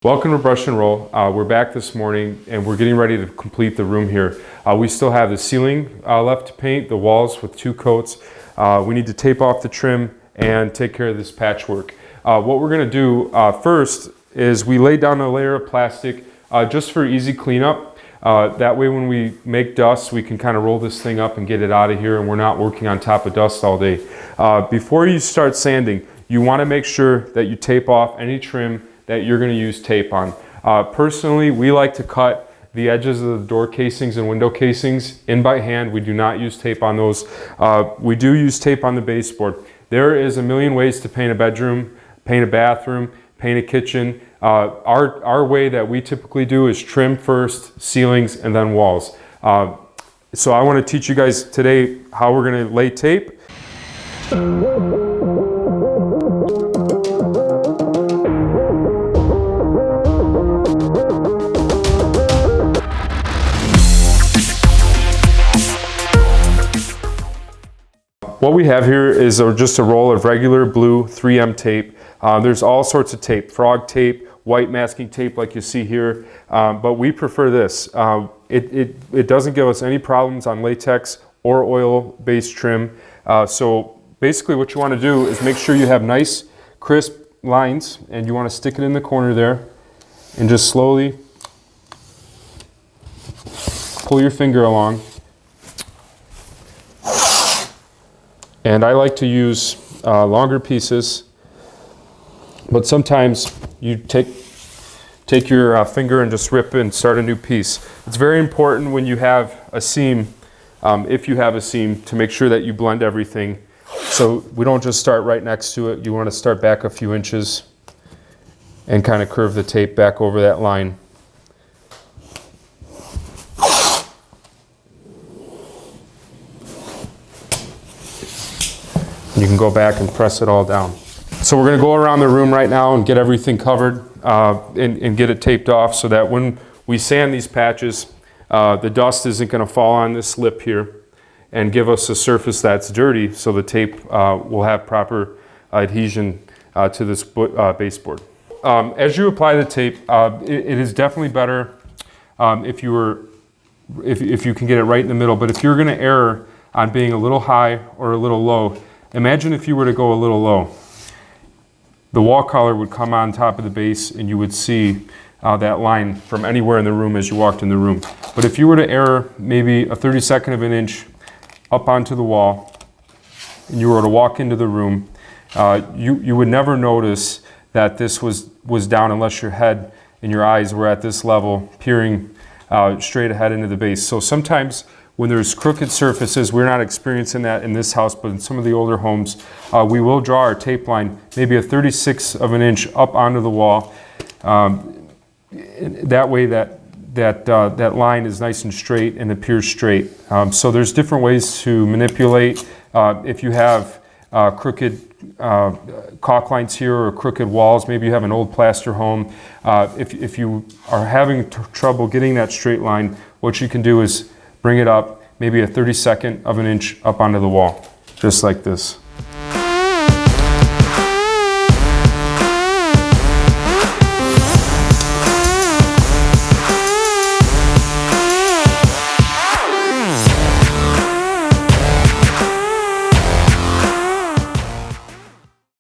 Welcome to Brush and Roll. We're back this morning and we're getting ready to complete the room here. We still have the ceiling left to paint, the walls with 2 coats. We need to tape off the trim and take care of this patchwork. What we're going to do first is we lay down a layer of plastic just for easy cleanup. That way when we make dust, we can kind of roll this thing up and get it out of here and we're not working on top of dust all day. Before you start sanding, you want to make sure that you tape off any trim that you're going to use tape on. Personally, we like to cut the edges of the door casings and window casings in by hand. We do not use tape on those. We do use tape on the baseboard. There is a million ways to paint a bedroom, paint a bathroom, paint a kitchen. Our way that we typically do is trim first, ceilings, and then walls. So I want to teach you guys today how we're going to lay tape. What we have here is just a roll of regular blue 3M tape. There's all sorts of tape, frog tape, white masking tape like you see here, but we prefer this. It doesn't give us any problems on latex or oil-based trim. So basically what you want to do is make sure you have nice crisp lines and you want to stick it in the corner there and just slowly pull your finger along. And I like to use longer pieces, but sometimes you take your finger and just rip and start a new piece. It's very important when you have a seam, if you have a seam, to make sure that you blend everything. So we don't just start right next to it. You want to start back a few inches and kind of curve the tape back over that line. You can go back and press it all down. So we're going to go around the room right now and get everything covered and get it taped off so that when we sand these patches, the dust isn't going to fall on this lip here and give us a surface that's dirty, so the tape will have proper adhesion to this baseboard. As you apply the tape, it is definitely better if you can get it right in the middle, but if you're going to err on being a little high or a little low, imagine if you were to go a little low. The wall color would come on top of the base and you would see that line from anywhere in the room as you walked in the room. But if you were to err maybe a 32nd of an inch up onto the wall and you were to walk into the room, you would never notice that this was down unless your head and your eyes were at this level, peering straight ahead into the base. So sometimes when there's crooked surfaces, we're not experiencing that in this house, but in some of the older homes, we will draw our tape line maybe a 36th of an inch up onto the wall. That way that line is nice and straight and appears straight. So there's different ways to manipulate. If you have crooked caulk lines here or crooked walls, maybe you have an old plaster home. If you are having trouble getting that straight line, what you can do is bring it up maybe a 32nd of an inch up onto the wall, just like this.